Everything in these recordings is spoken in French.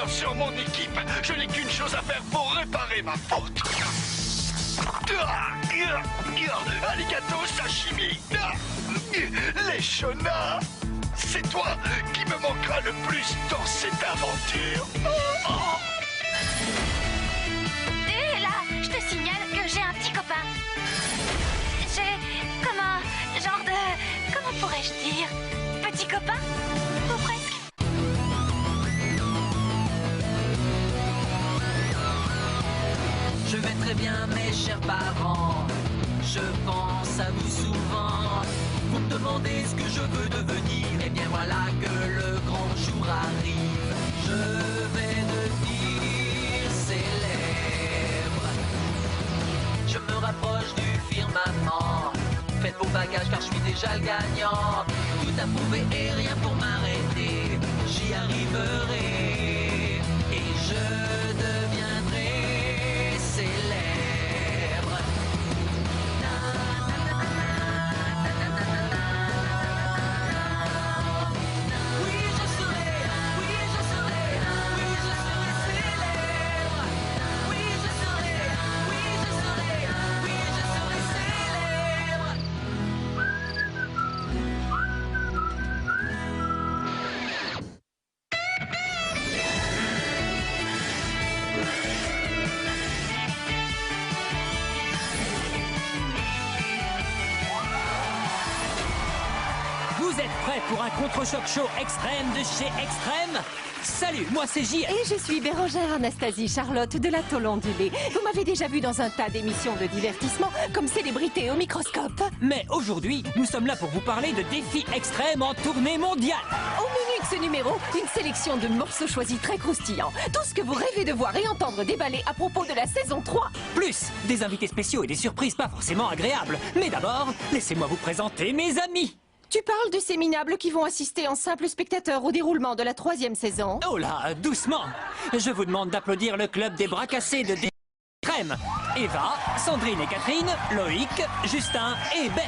compteur sur mon équipe. Je n'ai qu'une chose à faire pour réparer ma faute. Alligato sashimi. Les Shona. C'est toi qui me manquera le plus dans cette aventure. Et là, je te signale que j'ai un petit copain. J'ai comme un genre de... Comment pourrais-je dire? Petit copain? Ou presque. Je vais très bien, mes chers parents. Je pense à vous souvent. Vous me demandez ce que je veux devenir. Et bien voilà que le grand jour arrive. Je vais devenir célèbre. Je me rapproche du firmament. Faites vos bagages car je suis déjà le gagnant. Tout à prouver et rien pour m'arrêter. J'y arriverai. Et je deviendrai célèbre. Vous êtes prêts pour un contre-choc show extrême de chez Extrême? Salut, moi c'est JF. Et je suis Bérangère Anastasie Charlotte de la Tôle ondulée. Vous m'avez déjà vu dans un tas d'émissions de divertissement comme célébrité au microscope. Mais aujourd'hui, nous sommes là pour vous parler de défis extrêmes en tournée mondiale. Au menu de ce numéro, une sélection de morceaux choisis très croustillants. Tout ce que vous rêvez de voir et entendre déballer à propos de la saison 3. Plus des invités spéciaux et des surprises pas forcément agréables. Mais d'abord, laissez-moi vous présenter mes amis. Tu parles de ces minables qui vont assister en simples spectateurs au déroulement de la 3e saison. Oh là, doucement. Je vous demande d'applaudir le club des bras cassés de Extrême. Eva, Sandrine et Catherine, Loïc, Justin et Beth.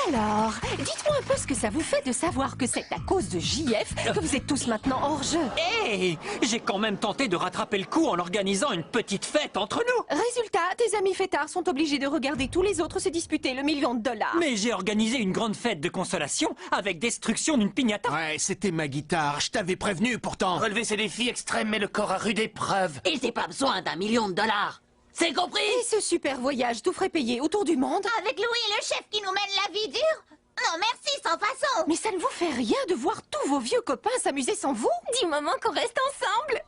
Alors, dites-moi un peu ce que ça vous fait de savoir que c'est à cause de JF que vous êtes tous maintenant hors jeu. Hé, j'ai quand même tenté de rattraper le coup en organisant une petite fête entre nous. Résultat, tes amis fêtards sont obligés de regarder tous les autres se disputer le $1 000 000. Mais j'ai organisé une grande fête de consolation avec destruction d'une piñata. Ouais, c'était ma guitare, je t'avais prévenu pourtant. Relever ces défis extrêmes met le corps à rude épreuve. Et j'ai pas besoin d'1 million de dollars. C'est compris? Et ce super voyage tout frais payé autour du monde? Avec Louis, le chef qui nous mène la vie dure? Non, merci, sans façon. Mais ça ne vous fait rien de voir tous vos vieux copains s'amuser sans vous? Du moment qu'on reste ensemble.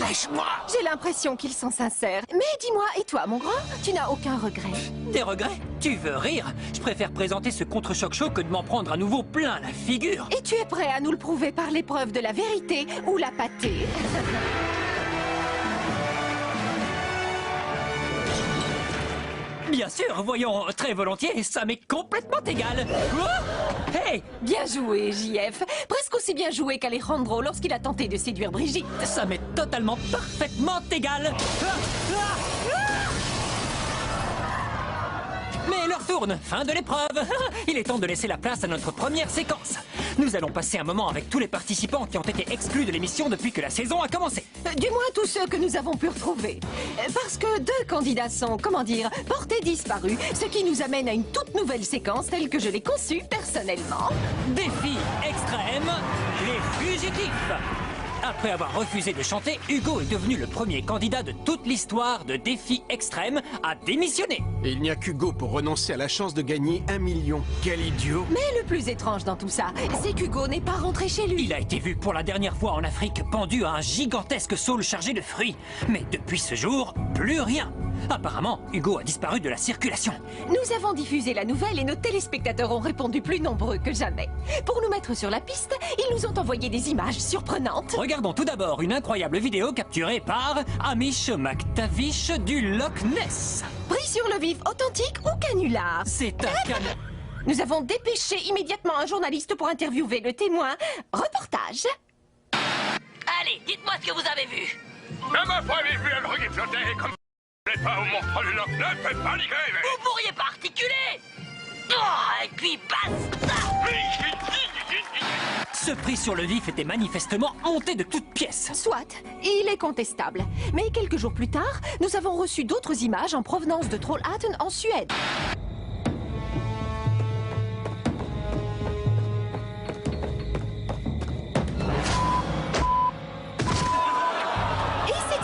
Lâche-moi. J'ai l'impression qu'ils sont sincères. Mais dis-moi, et toi, mon grand, tu n'as aucun regret? Des regrets? Tu veux rire? Je préfère présenter ce contre-choc show que de m'en prendre à nouveau plein la figure. Et tu es prêt à nous le prouver par l'épreuve de la vérité ou la pâtée? Bien sûr, voyons, très volontiers, ça m'est complètement égal. Oh, hey, Bien joué, JF. Presque aussi bien joué qu'Alejandro lorsqu'il a tenté de séduire Brigitte. ça m'est totalement, parfaitement égal. Mais l'heure tourne, fin de l'épreuve. Il est temps de laisser la place à notre première séquence. Nous allons passer un moment avec tous les participants qui ont été exclus de l'émission depuis que la saison a commencé. Du moins tous ceux que nous avons pu retrouver. Parce que 2 candidats sont, comment dire, portés disparus, ce qui nous amène à une toute nouvelle séquence telle que je l'ai conçue personnellement. Défi extrême, les fugitifs. Après avoir refusé de chanter, Hugo est devenu le premier candidat de toute l'histoire de Défi extrême à démissionner. Et il n'y a qu'Hugo pour renoncer à la chance de gagner 1 million. Quel idiot. Mais le plus étrange dans tout ça, c'est qu'Hugo n'est pas rentré chez lui. Il a été vu pour la dernière fois en Afrique pendu à un gigantesque saule chargé de fruits. Mais depuis ce jour, plus rien. Apparemment, Hugo a disparu de la circulation. Nous avons diffusé la nouvelle et nos téléspectateurs ont répondu plus nombreux que jamais. Pour nous mettre sur la piste, ils nous ont envoyé des images surprenantes. Regardons tout d'abord une incroyable vidéo capturée par Amish McTavish du Loch Ness. Pris sur le vif, authentique ou canular? C'est un canon. Nous avons dépêché immédiatement un journaliste pour interviewer le témoin. Reportage. Allez, dites-moi ce que vous avez vu. Je m'a pas vu un drogue flotter comme... Je pas au monstre du Loch Ness, faites paniquer, mais... Vous pourriez pas articuler. Oh, et puis basta. Ce prix sur le vif était manifestement monté de toutes pièces. Soit, il est contestable. Mais quelques jours plus tard, nous avons reçu d'autres images en provenance de Trollhättan en Suède.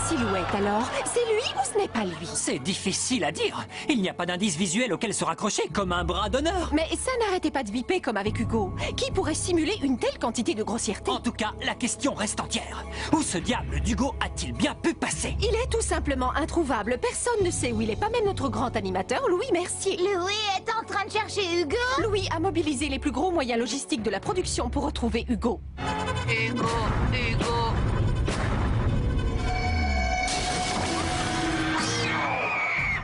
Silhouette alors, c'est lui ou ce n'est pas lui? C'est difficile à dire. Il n'y a pas d'indice visuel auquel se raccrocher, comme un bras d'honneur. Mais ça n'arrêtait pas de biper comme avec Hugo. Qui pourrait simuler une telle quantité de grossièreté? En tout cas, la question reste entière. Où ce diable d'Hugo a-t-il bien pu passer? Il est tout simplement introuvable. Personne ne sait où il est, pas même notre grand animateur, Louis Mercier. Louis est en train de chercher Hugo. Louis a mobilisé les plus gros moyens logistiques de la production pour retrouver Hugo. Hugo, Hugo.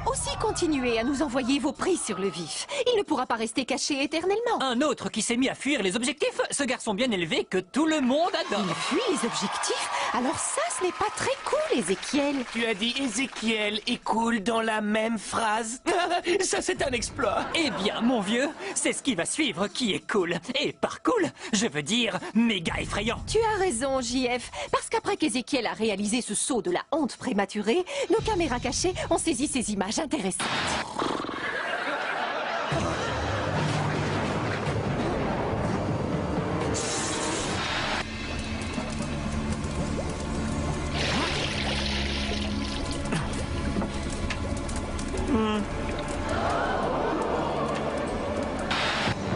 Aussi continuez à nous envoyer vos prix sur le vif. Il ne pourra pas rester caché éternellement. Un autre qui s'est mis à fuir les objectifs, ce garçon bien élevé que tout le monde adore. Il fuit les objectifs? Alors ça, ce n'est pas très cool, Ézéchiel. Tu as dit Ézéchiel et cool dans la même phrase. Ça, c'est un exploit. Eh bien, mon vieux, c'est ce qui va suivre qui est cool. Et par cool, je veux dire méga effrayant. Tu as raison, JF. Parce qu'après qu'Ézéchiel a réalisé ce saut de la honte prématurée, nos caméras cachées ont saisi ces images intéressantes.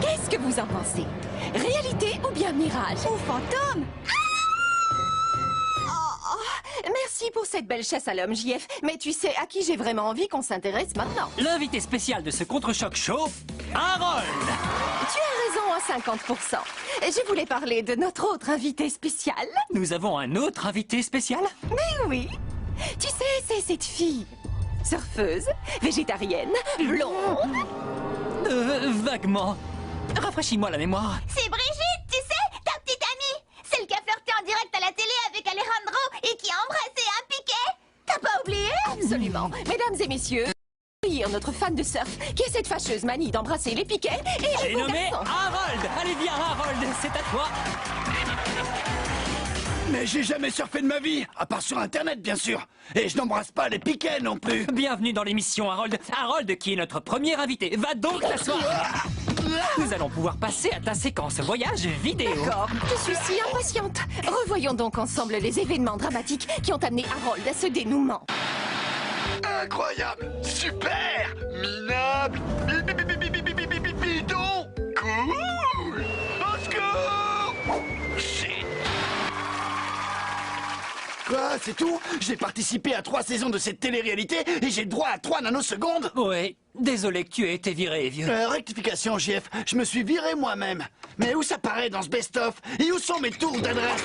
Qu'est-ce que vous en pensez? Réalité ou bien mirage? Ou fantôme? Merci pour cette belle chasse à l'homme, JF. Mais tu sais à qui j'ai vraiment envie qu'on s'intéresse maintenant? L'invité spécial de ce contre-choc show, Harold. Tu as raison à 50%. Je voulais parler de notre autre invité spécial. Nous avons un autre invité spécial? Mais oui. Tu sais, c'est cette fille. Surfeuse, végétarienne, blonde. Vaguement. Rafraîchis-moi la mémoire. C'est Brigitte, tu sais, ta petite amie. Celle qui a flirté en direct à la télé avec Alejandro et qui a embrassé un piquet. T'as pas oublié? Absolument. Mesdames et messieurs, accueillir notre fan de surf qui a cette fâcheuse manie d'embrasser les piquets et J'ai nommé Harold. Allez viens Harold, c'est à toi. Mais j'ai jamais surfé de ma vie, à part sur Internet, bien sûr. Et je n'embrasse pas les piquets non plus. Bienvenue dans l'émission Harold. Harold, qui est notre premier invité, va donc t'asseoir. Nous allons pouvoir passer à ta séquence voyage vidéo. D'accord, je suis si impatiente. Revoyons donc ensemble les événements dramatiques qui ont amené Harold à ce dénouement. Incroyable, super, minable, bidon, cool. Au secours. Quoi, c'est tout? J'ai participé à 3 saisons de cette télé-réalité et j'ai droit à 3 nanosecondes? Oui, désolé que tu aies été viré, vieux. Rectification, JF, je me suis viré moi-même. Mais où ça paraît dans ce best-of? Et où sont mes tours d'adresse?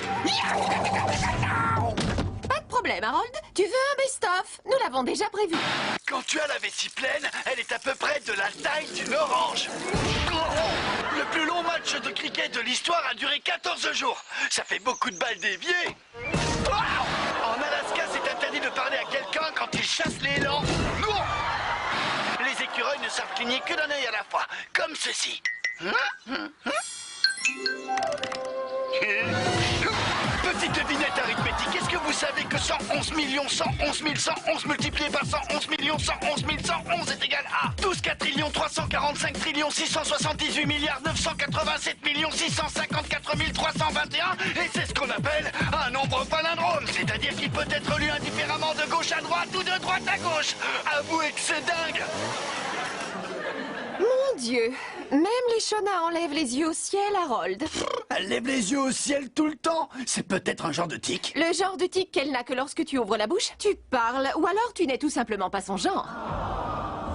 Pas de problème, Harold. Tu veux un best-of? Nous l'avons déjà prévu. Quand tu as la vessie pleine, elle est à peu près de la taille d'une orange. Le plus long match de cricket de l'histoire a duré 14 jours. Ça fait beaucoup de balles déviées. En Alaska, c'est interdit de parler à quelqu'un quand il chasse les élans. Les écureuils ne savent cligner que d'un œil à la fois, comme ceci. Petite devinette arithmétique, est-ce que vous savez que 111 111 multiplié par 111 111 111 est égal à 12 4 345 678 987 654 321 et c'est ce qu'on appelle un nombre palindrome, c'est-à-dire qu'il peut être lu indifféremment de gauche à droite ou de droite à gauche. Avouez que c'est dingue. Mon Dieu, même les Shona enlèvent les yeux au ciel, Harold. Elle lève les yeux au ciel tout le temps. C'est peut-être un genre de tic. Le genre de tic qu'elle n'a que lorsque tu ouvres la bouche, tu parles, ou alors tu n'es tout simplement pas son genre.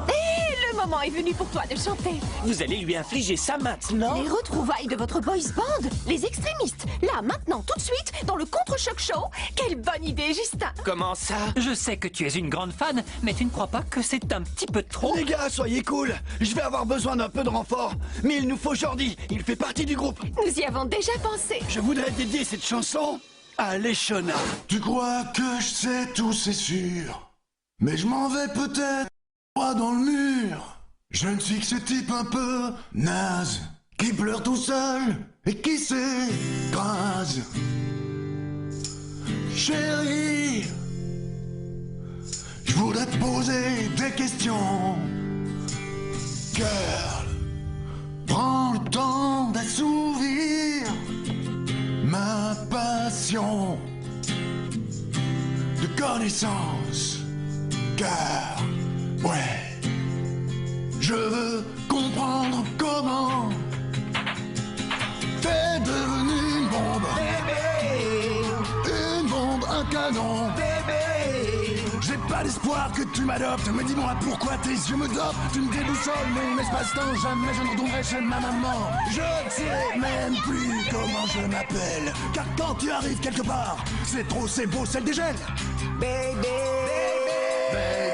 Et le moment est venu pour toi de chanter. Vous allez lui infliger ça maintenant? Les retrouvailles de votre boys band, les extrémistes, là, maintenant, tout de suite, dans le contre-choc show. Quelle bonne idée, Justin. Comment ça? Je sais que tu es une grande fan, mais tu ne crois pas que c'est un petit peu trop? Les gars, soyez cool. Je vais avoir besoin d'un peu de renfort. Mais il nous faut Jordi. Il fait partie du groupe. Nous y avons déjà pensé. Je voudrais dédier cette chanson à Leshona. Tu crois que je sais tout, c'est sûr. Mais je m'en vais peut-être droit dans le mur. Je ne suis que ce type un peu naze qui pleure tout seul et qui s'écrase. Chérie, je voudrais te poser des questions. Girl, prends le temps d'assouvir ma passion de connaissance. Car, ouais, je veux comprendre comment t'es devenu une bombe. Bébé, une bombe, un canon. Bébé, j'ai pas d'espoir que tu m'adoptes. Mais dis-moi pourquoi tes yeux me dopent. Tu me déboussoles mon espace-temps. Jamais je ne retournerai chez ma maman. Je ne sais même plus comment je m'appelle. Car quand tu arrives quelque part, c'est trop, c'est beau, c'est le dégel. Bébé, bébé.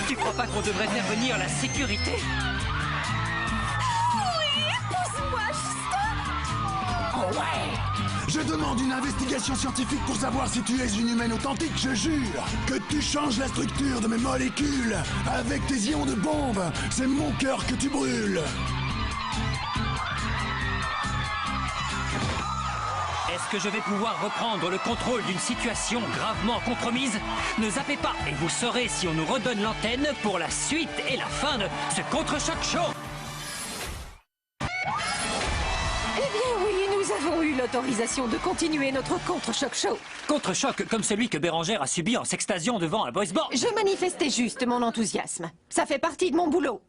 Tu crois pas qu'on devrait faire venir la sécurité? Oui, pousse-moi, Justin. Oh ouais! Je demande une investigation scientifique pour savoir si tu es une humaine authentique. Je jure que tu changes la structure de mes molécules. Avec tes ions de bombe, c'est mon cœur que tu brûles. Est-ce que je vais pouvoir reprendre le contrôle d'une situation gravement compromise? Ne zappez pas et vous saurez si on nous redonne l'antenne pour la suite et la fin de ce Contre-Choc Show. Eh bien oui, nous avons eu l'autorisation de continuer notre Contre-Choc Show. Contre-choc comme celui que Bérangère a subi en s'extasiant devant un boys band. Je manifestais juste mon enthousiasme. Ça fait partie de mon boulot.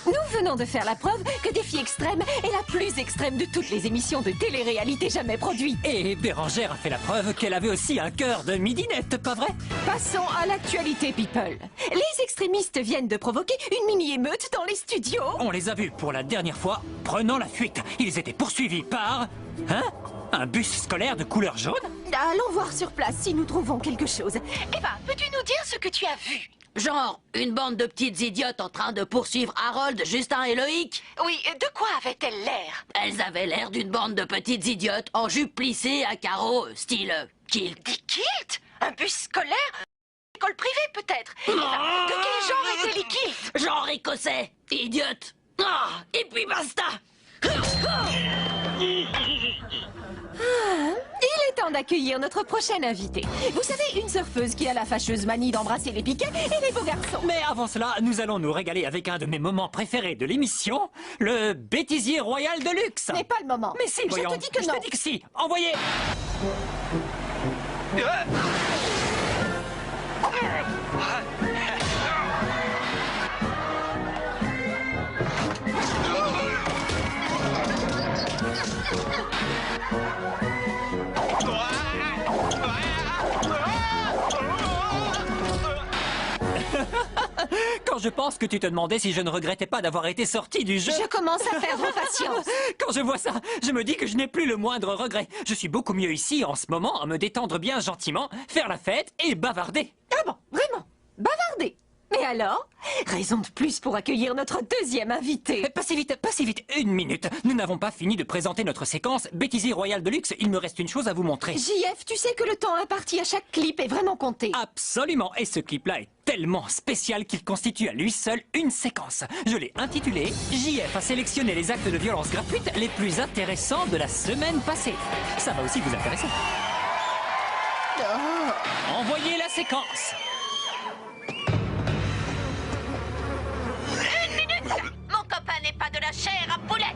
Nous venons de faire la preuve que Défi Extrême est la plus extrême de toutes les émissions de télé-réalité jamais produites. Et Bérangère a fait la preuve qu'elle avait aussi un cœur de midinette, pas vrai? Passons à l'actualité, people. Les extrémistes viennent de provoquer une mini-émeute dans les studios. On les a vus pour la dernière fois prenant la fuite. Ils étaient poursuivis par... Hein? Un bus scolaire de couleur jaune? Allons voir sur place si nous trouvons quelque chose. Eva, peux-tu nous dire ce que tu as vu? Genre, une bande de petites idiotes en train de poursuivre Harold, Justin et Loïc. Oui, de quoi avait-elle l'air? Elles avaient l'air d'une bande de petites idiotes en jupe plissée à carreaux, style kilt. Des kilts? Un bus scolaire? École privée, peut-être? Eva, de quel genre étaient les kilts? Genre écossais, idiote. Ah, et puis basta. Il est temps d'accueillir notre prochaine invitée. Vous savez, une surfeuse qui a la fâcheuse manie d'embrasser les piquets et les beaux garçons. Mais avant cela, nous allons nous régaler avec un de mes moments préférés de l'émission, le bêtisier royal de luxe. Ce n'est pas le moment. Mais si, voyons. Je te dis que non. Je te dis que si. Envoyez. Quand je pense que tu te demandais si je ne regrettais pas d'avoir été sorti du jeu. Je commence à perdre patience. Quand je vois ça, je me dis que je n'ai plus le moindre regret. Je suis beaucoup mieux ici en ce moment à me détendre bien gentiment, faire la fête et bavarder. Ah bon, vraiment? Bavarder? Et alors? Raison de plus pour accueillir notre deuxième invité. Pas si vite, une minute. Nous n'avons pas fini de présenter notre séquence Bêtisier royal de luxe. Il me reste une chose à vous montrer. JF, tu sais que le temps imparti à chaque clip est vraiment compté. Absolument. Et ce clip-là est tellement spécial qu'il constitue à lui seul une séquence. Je l'ai intitulé JF a sélectionné les actes de violence gratuite les plus intéressants de la semaine passée. Ça va aussi vous intéresser. Envoyez la séquence. Une minute! Mon copain n'est pas de la chair à poulette!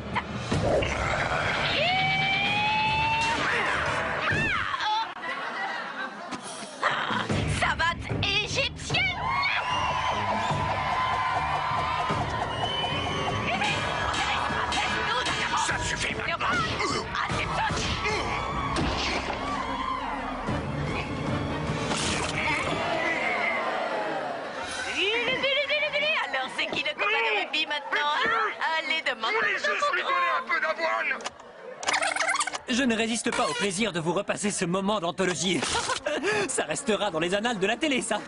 Savate égyptienne! Ça suffit maintenant. Alors c'est qui le copain de rugby maintenant? Allez, demande-moi. Juste lui donner un peu d'avoine. Je ne résiste pas au plaisir de vous repasser ce moment d'anthologie. Ça restera dans les annales de la télé, ça.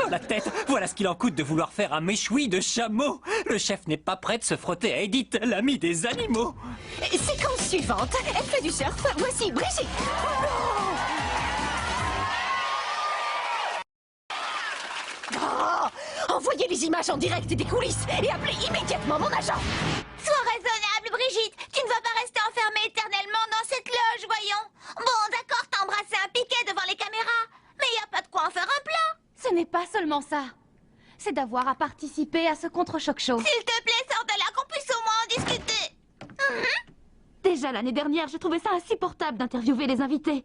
Oh la tête, voilà ce qu'il en coûte de vouloir faire un méchoui de chameau. Le chef n'est pas prêt de se frotter à Edith, l'ami des animaux. Séquence suivante. Elle fait du surf. Voici Brigitte. Oh, Envoyez les images en direct des coulisses et appelez immédiatement mon agent. Sois raisonnable, Brigitte. Tu ne vas pas rester enfermée éternellement dans cette loge, voyons. Bon, d'accord, t'as embrassé un piquet devant les caméras, mais y a pas de quoi en faire un plat. Ce n'est pas seulement ça. C'est d'avoir à participer à ce contre-choc show. S'il te plaît, sors de là qu'on puisse au moins en discuter. Déjà l'année dernière, je trouvais ça insupportable d'interviewer les invités.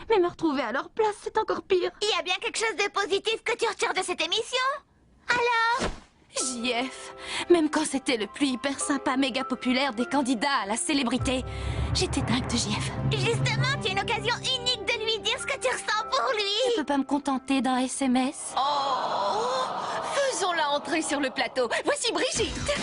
Mais me retrouver à leur place, c'est encore pire. Il y a bien quelque chose de positif que tu retires de cette émission? Alors? JF, même quand c'était le plus hyper sympa, méga populaire des candidats à la célébrité, j'étais dingue de JF. Justement, tu as une occasion unique de lui dire ce que tu ressens pour lui. Je peux pas me contenter d'un SMS. Oh, faisons-la entrer sur le plateau. Voici Brigitte.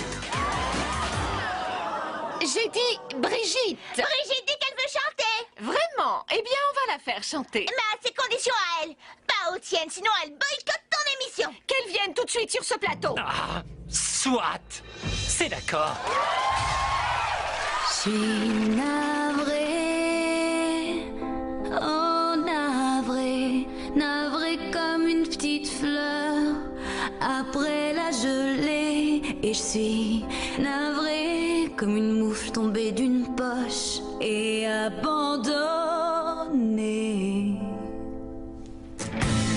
J'ai dit Brigitte. Brigitte dit qu'elle veut chanter. Vraiment? Eh bien, on va la faire chanter. Mais à ses conditions à elle, pas aux tiennes, sinon elle boycotte ton émission. Qu'elle vienne tout de suite sur ce plateau. Ah, soit. C'est d'accord. Je suis navrée, oh navrée, navrée comme une petite fleur après la gelée. Et je suis navrée comme une mouche tombée d'une poche et abandonnée.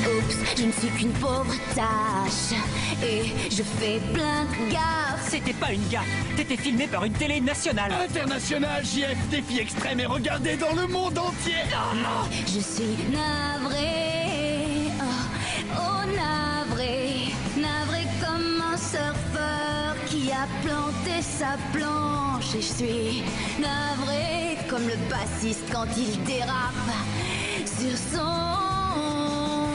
Oups, je ne suis qu'une pauvre tâche et je fais plein de gaffes. C'était pas une gaffe. T'étais filmé par une télé nationale. International, JF, défi extrême et regardé dans le monde entier. Oh non. Je suis navrée, oh navrée, navrée comme un surfeur qui a planté sa planche. Et je suis navrée comme le bassiste quand il dérape sur son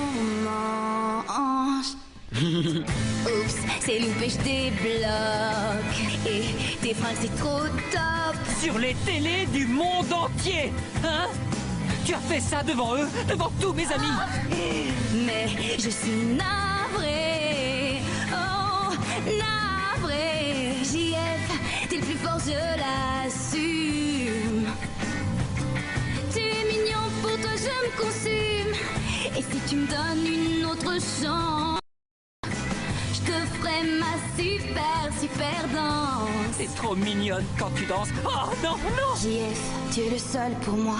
manche. Oups, c'est loupé, je débloque. Et tes fringues, c'est trop top. Sur les télés du monde entier. Hein? Tu as fait ça devant eux, devant tous mes amis. Mais je suis navrée, oh navrée. JF, t'es le plus fort, je l'assume. Tu es mignon, pour toi je me consume. Et si tu me donnes une autre chance, je te ferai ma super danse. T'es trop mignonne quand tu danses. Oh non, non. JF, tu es le seul pour moi.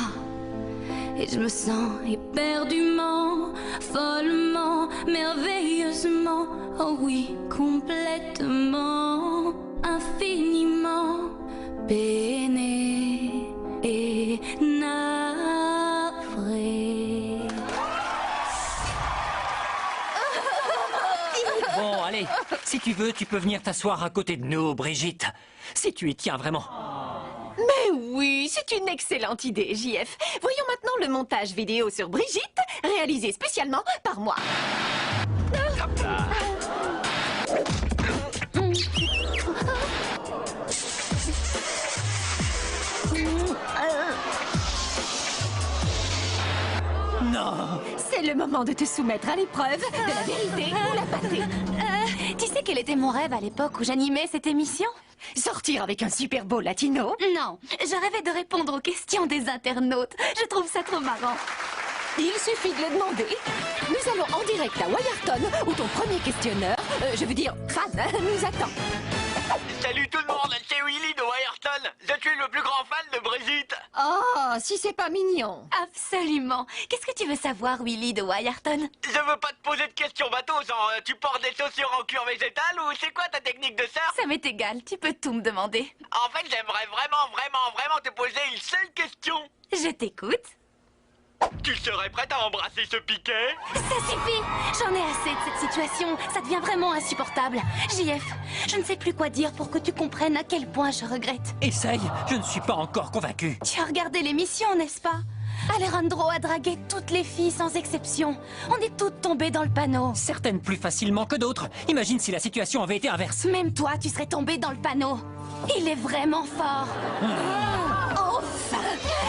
Et je me sens éperdument, follement, merveilleusement, oh oui, complètement, infiniment, peinée et navrée. Bon, allez. Si tu veux, tu peux venir t'asseoir à côté de nous, Brigitte. Si tu y tiens vraiment. Mais oui, c'est une excellente idée, JF. Voyons maintenant le montage vidéo sur Brigitte, réalisé spécialement par moi. Non. C'est le moment de te soumettre à l'épreuve de la vérité ou la pâtée. Tu sais quel était mon rêve à l'époque où j'animais cette émission? Sortir avec un Super Bowl latino? Non, je rêvais de répondre aux questions des internautes. Je trouve ça trop marrant. Il suffit de le demander. Nous allons en direct à Wyerton, où ton premier questionneur, je veux dire fan, nous attend. Salut tout le monde, c'est Willy de Wyerton. Je suis le plus grand fan de Brigitte. Oh, si c'est pas mignon. Absolument. Qu'est-ce que tu veux savoir, Willy de Wyerton? Je veux pas te poser de questions bateau, genre tu portes des chaussures en cuir végétal ou c'est quoi ta technique de surf? Ça m'est égal, tu peux tout me demander. En fait, j'aimerais vraiment te poser une seule question. Je t'écoute. Tu serais prête à embrasser ce piquet? Ça suffit. J'en ai assez de cette situation. Ça devient vraiment insupportable. JF, je ne sais plus quoi dire pour que tu comprennes à quel point je regrette. Essaye, je ne suis pas encore convaincu. Tu as regardé l'émission, n'est-ce pas? Alejandro a dragué toutes les filles sans exception. On est toutes tombées dans le panneau. Certaines plus facilement que d'autres. Imagine si la situation avait été inverse. Même toi, tu serais tombée dans le panneau. Il est vraiment fort. Enfin,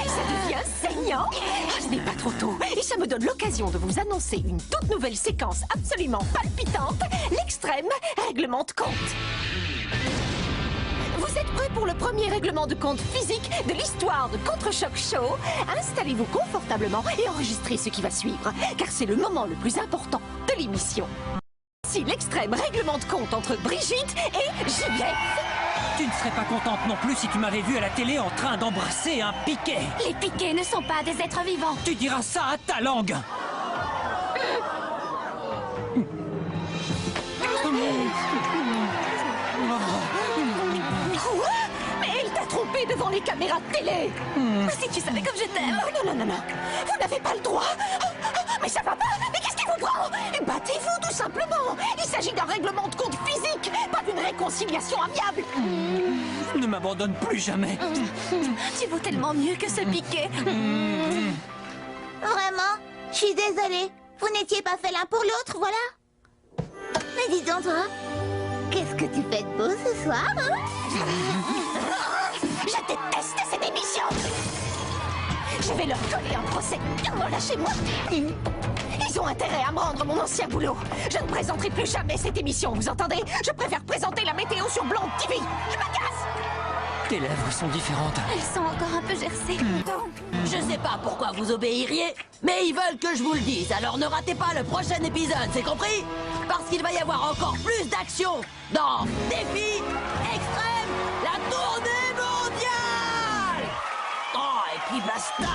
ça devient saignant. Ce n'est pas trop tôt. Et ça me donne l'occasion de vous annoncer une toute nouvelle séquence absolument palpitante, l'extrême règlement de compte. Vous êtes prêts pour le premier règlement de compte physique de l'histoire de Contre-Choc Show? Installez-vous confortablement et enregistrez ce qui va suivre, car c'est le moment le plus important de l'émission. Voici l'extrême règlement de compte entre Brigitte et JF. Tu ne serais pas contente non plus si tu m'avais vu à la télé en train d'embrasser un piquet. Les piquets ne sont pas des êtres vivants. Tu diras ça à ta langue. Quoi? Mais elle t'a trompé devant les caméras de télé. Si tu savais comme je t'aime. Non. Vous n'avez pas le droit. Mais ça va pas. Mais qu'est-ce qui vous prend? Battez-vous tout simplement. Il s'agit d'un règlement de compte physique, pas d'une réconciliation amiable. Ne m'abandonne plus jamais. Tu vaux tellement mieux que ce piquet. Vraiment? Je suis désolée. Vous n'étiez pas fait l'un pour l'autre, voilà. Mais dis donc, toi, qu'est-ce que tu fais de beau ce soir, hein? Je déteste cette émission. Je vais leur coller un procès. Oh, lâchez-moi. Ils ont intérêt à me rendre mon ancien boulot. Je ne présenterai plus jamais cette émission, vous entendez? Je préfère présenter la météo sur Blonde TV. Je me casse. Tes lèvres sont différentes. Elles sont encore un peu gercées. Je sais pas pourquoi vous obéiriez, mais ils veulent que je vous le dise, alors ne ratez pas le prochain épisode, c'est compris? Parce qu'il va y avoir encore plus d'action dans Défi Extrême, la tournée mondiale! Oh, et puis basta!